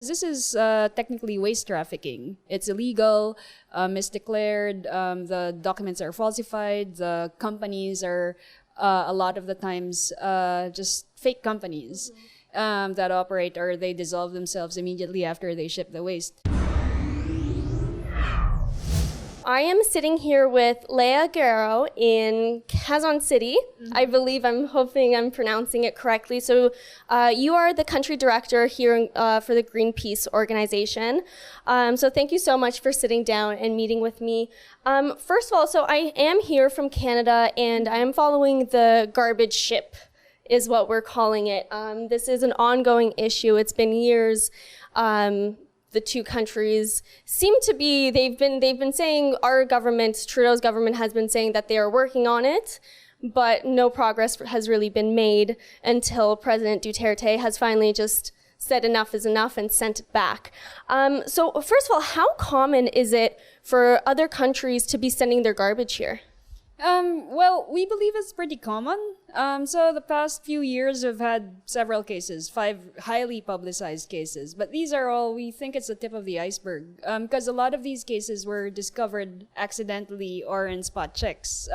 This is technically waste trafficking. It's illegal, misdeclared, the documents are falsified, the companies are a lot of the times just fake companies that operate, or they dissolve themselves immediately after they ship the waste. I am sitting here with Leah Guerrero in Quezon City. I'm hoping I'm pronouncing it correctly. So you are the country director here for the Greenpeace organization. So thank you so much for sitting down and meeting with me. First of all, so I am here from Canada and I am following the garbage ship is what we're calling it. This is an ongoing issue. It's been years. The two countries seem to be, they've been saying, our government, Trudeau's government has been saying that they are working on it, but no progress has really been made until President Duterte has finally just said enough is enough and sent it back. So first of all, how common is it for other countries to be sending their garbage here? Well, we believe it's pretty common. So the past few years we've had several cases, 5 highly publicized cases, but these are all, we think it's the tip of the iceberg, because a lot of these cases were discovered accidentally or in spot checks.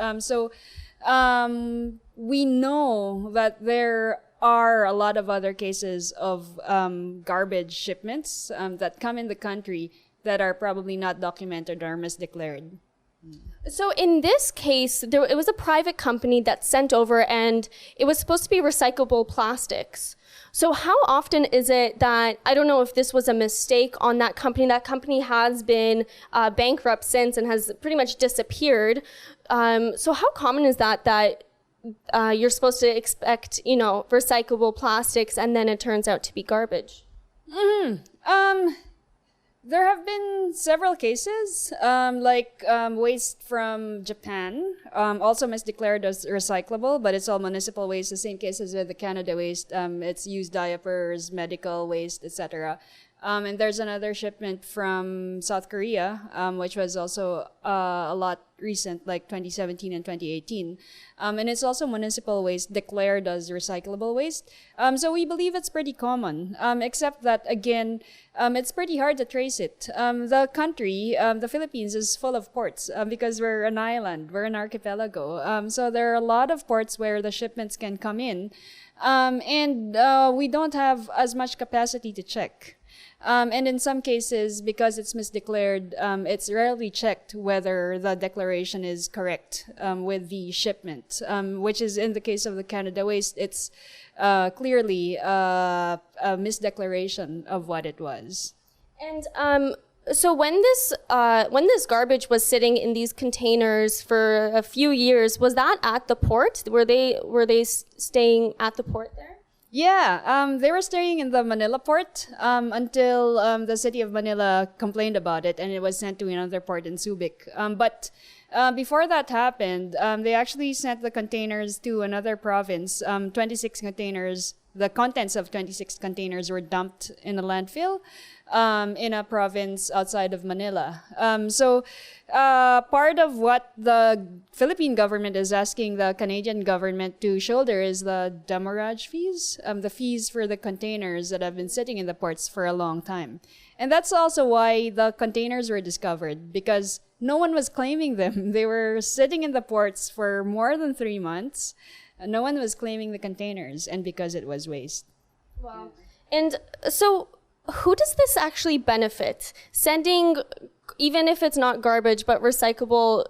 We know that there are a lot of other cases of garbage shipments that come in the country that are probably not documented or misdeclared. So in this case, it was a private company that sent over, and it was supposed to be recyclable plastics. So how often is it that, I don't know if this was a mistake on that company has been bankrupt since and has pretty much disappeared. So how common is that you're supposed to expect, recyclable plastics and then it turns out to be garbage? There have been several cases, like waste from Japan, also misdeclared as recyclable, but it's all municipal waste, the same case as with the Canada waste. It's used diapers, medical waste, etc. And there's another shipment from South Korea, which was also a lot recent, like 2017 and 2018. And it's also municipal waste declared as recyclable waste. So we believe it's pretty common, except that, again, it's pretty hard to trace it. The country, the Philippines, is full of ports because we're an island, we're an archipelago. So there are a lot of ports where the shipments can come in. And we don't have as much capacity to check. And in some cases, because it's misdeclared, it's rarely checked whether the declaration is correct with the shipment, which is in the case of the Canada waste, it's clearly a misdeclaration of what it was. And so when this garbage was sitting in these containers for a few years, was that at the port? Were they staying at the port there? Yeah, they were staying in the Manila port until the city of Manila complained about it and it was sent to another port in Subic. But before that happened, they actually sent the containers to another province. 26 containers, the contents of 26 containers were dumped in a landfill in a province outside of Manila. So part of what the Philippine government is asking the Canadian government to shoulder is the demurrage fees, the fees for the containers that have been sitting in the ports for a long time. And that's also why the containers were discovered, because no one was claiming them. They were sitting in the ports for more than 3 months. No one was claiming the containers, and because it was waste. Wow. And so who does this actually benefit? Sending, even if it's not garbage, but recyclable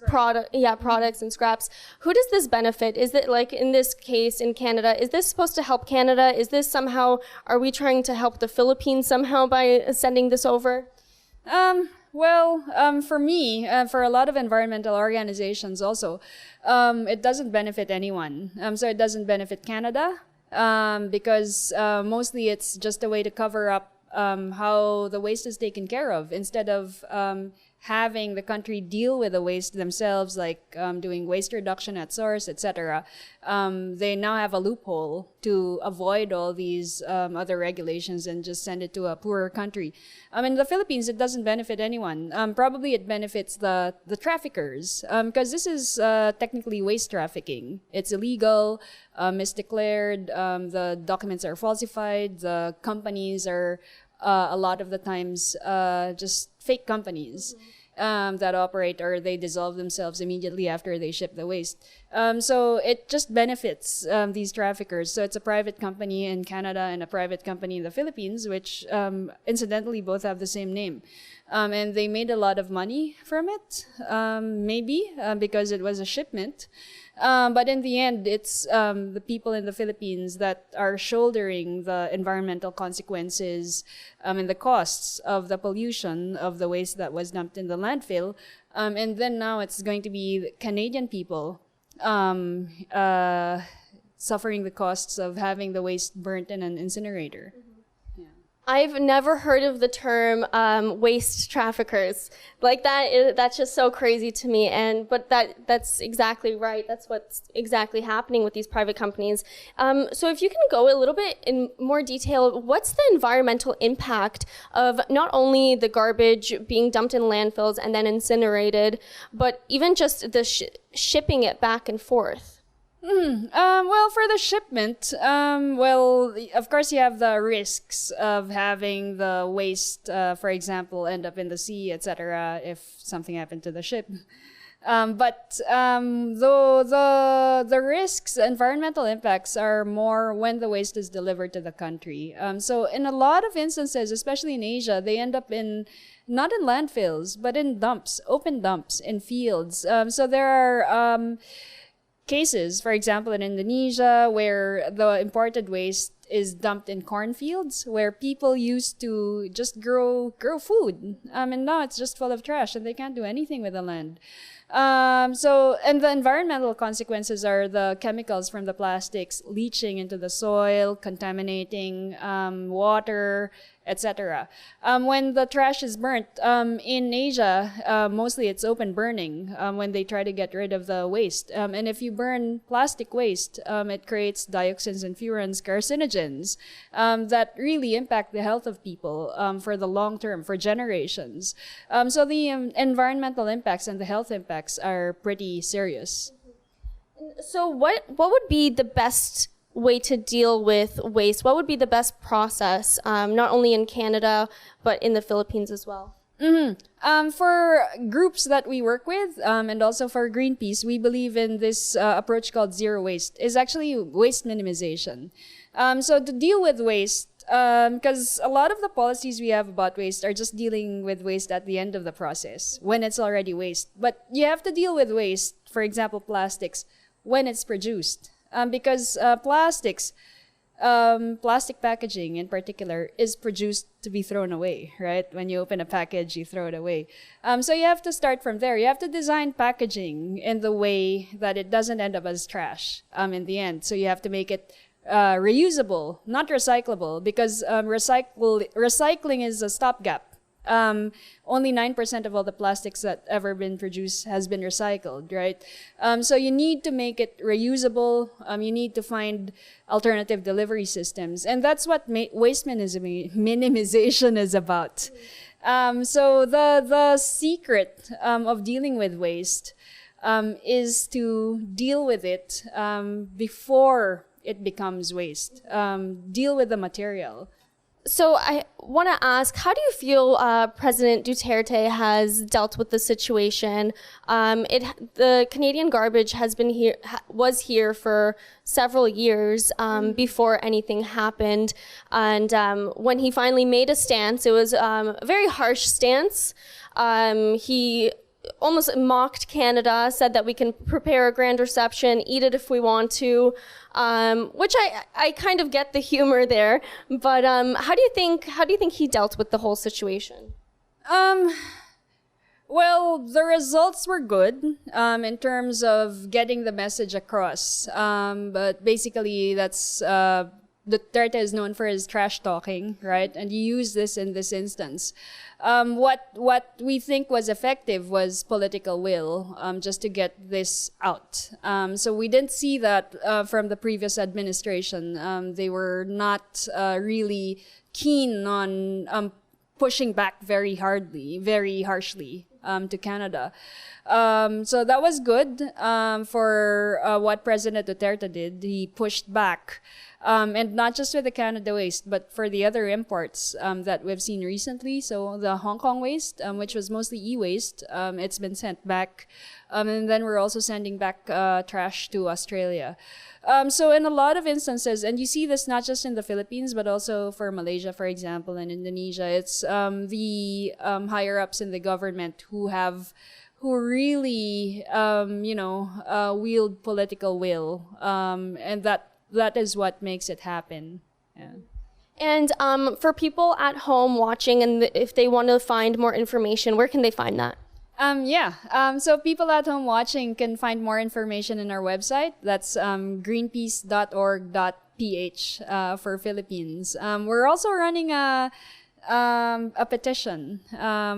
products and scraps. Who does this benefit? Is it, like in this case in Canada, is this supposed to help Canada? Is this somehow, are we trying to help the Philippines somehow by sending this over? For me, for a lot of environmental organizations also, it doesn't benefit anyone. So it doesn't benefit Canada because mostly it's just a way to cover up how the waste is taken care of instead of having the country deal with the waste themselves, like doing waste reduction at source, etc., they now have a loophole to avoid all these other regulations and just send it to a poorer country. In the Philippines, it doesn't benefit anyone. Probably it benefits the traffickers, because this is technically waste trafficking. It's illegal, misdeclared, the documents are falsified, the companies are a lot of the times just fake companies that operate, or they dissolve themselves immediately after they ship the waste. So it just benefits these traffickers. So it's a private company in Canada and a private company in the Philippines, which incidentally both have the same name. And they made a lot of money from it, maybe because it was a shipment. But in the end, it's the people in the Philippines that are shouldering the environmental consequences and the costs of the pollution of the waste that was dumped in the landfill. And then now it's going to be the Canadian people suffering the costs of having the waste burnt in an incinerator. I've never heard of the term waste traffickers. Like that's just so crazy to me. But that's exactly right. That's what's exactly happening with these private companies. So if you can go a little bit in more detail, what's the environmental impact of not only the garbage being dumped in landfills and then incinerated, but even just the shipping it back and forth? Well, for the shipment, well, of course you have the risks of having the waste, for example, end up in the sea, etc., if something happened to the ship. But though the risks, environmental impacts are more when the waste is delivered to the country. So in a lot of instances, especially in Asia, they end up not in landfills, but in dumps, open dumps in fields. So there are cases, for example, in Indonesia, where the imported waste is dumped in cornfields, where people used to just grow food, and now it's just full of trash, and they can't do anything with the land. And the environmental consequences are the chemicals from the plastics leaching into the soil, contaminating water, etc. When the trash is burnt, in Asia, mostly it's open burning when they try to get rid of the waste. And if you burn plastic waste, it creates dioxins and furans, carcinogens, that really impact the health of people for the long term, for generations. So the environmental impacts and the health impacts are pretty serious. So what would be the best way to deal with waste? What would be the best process, not only in Canada, but in the Philippines as well? For groups that we work with, and also for Greenpeace, we believe in this approach called zero waste. Is actually waste minimization. So to deal with waste, because a lot of the policies we have about waste are just dealing with waste at the end of the process, when it's already waste. But you have to deal with waste, for example, plastics, when it's produced. Because plastic packaging in particular is produced to be thrown away, right? When you open a package, you throw it away. So you have to start from there. You have to design packaging in the way that it doesn't end up as trash in the end. So you have to make it reusable, not recyclable, because recycling is a stopgap. Only 9% of all the plastics that ever been produced has been recycled, right? So you need to make it reusable. You need to find alternative delivery systems. And that's what waste minimization is about. So the secret of dealing with waste is to deal with it before it becomes waste. Deal with the material. So I want to ask, how do you feel President Duterte has dealt with the situation? The Canadian garbage was here for several years before anything happened, and when he finally made a stance, it was a very harsh stance. He almost mocked Canada, said that we can prepare a grand reception, eat it if we want to, which I kind of get the humor there. But how do you think he dealt with the whole situation? Well, the results were good in terms of getting the message across. But basically, that's Duterte is known for his trash talking, right? And you use this in this instance. What we think was effective was political will, just to get this out. So we didn't see that from the previous administration. They were not really keen on pushing back very harshly to Canada. So that was good for what President Duterte did. He pushed back. And not just with the Canada waste, but for the other imports that we've seen recently. So the Hong Kong waste, which was mostly e-waste, it's been sent back. And then we're also sending back trash to Australia. So in a lot of instances, and you see this not just in the Philippines, but also for Malaysia, for example, and Indonesia, it's the higher-ups in the government who really, wield political will. And that is what makes it happen. Yeah. And for people at home watching, and if they want to find more information, where can they find that? So people at home watching can find more information in our website. That's greenpeace.org.ph for Philippines. We're also running a petition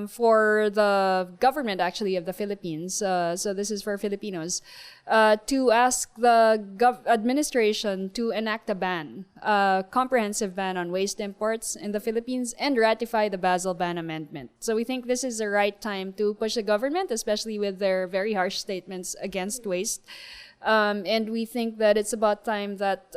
for the government, actually, of the Philippines. So this is for Filipinos, to ask the administration to enact a comprehensive ban on waste imports in the Philippines and ratify the Basel Ban Amendment. So we think this is the right time to push the government, especially with their very harsh statements against waste. And we think that it's about time that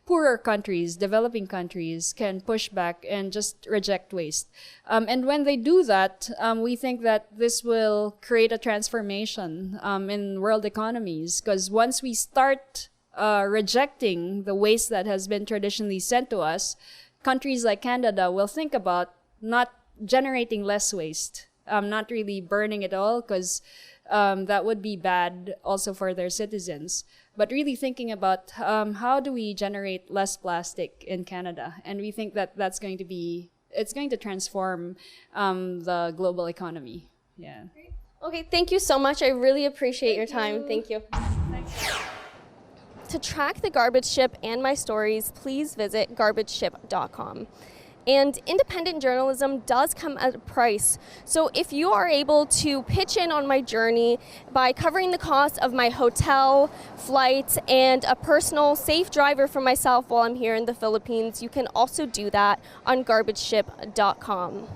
poorer countries, developing countries, can push back and just reject waste. And when they do that, we think that this will create a transformation in world economies. Because once we start rejecting the waste that has been traditionally sent to us, countries like Canada will think about not generating less waste, not really burning it all, because that would be bad also for their citizens. But really thinking about how do we generate less plastic in Canada. And we think that it's going to transform the global economy. Yeah. Okay, thank you so much. I really appreciate your time. Thank you. To track the garbage ship and my stories, please visit garbageship.com. And independent journalism does come at a price. So if you are able to pitch in on my journey by covering the cost of my hotel, flight, and a personal safe driver for myself while I'm here in the Philippines, you can also do that on garbageship.com.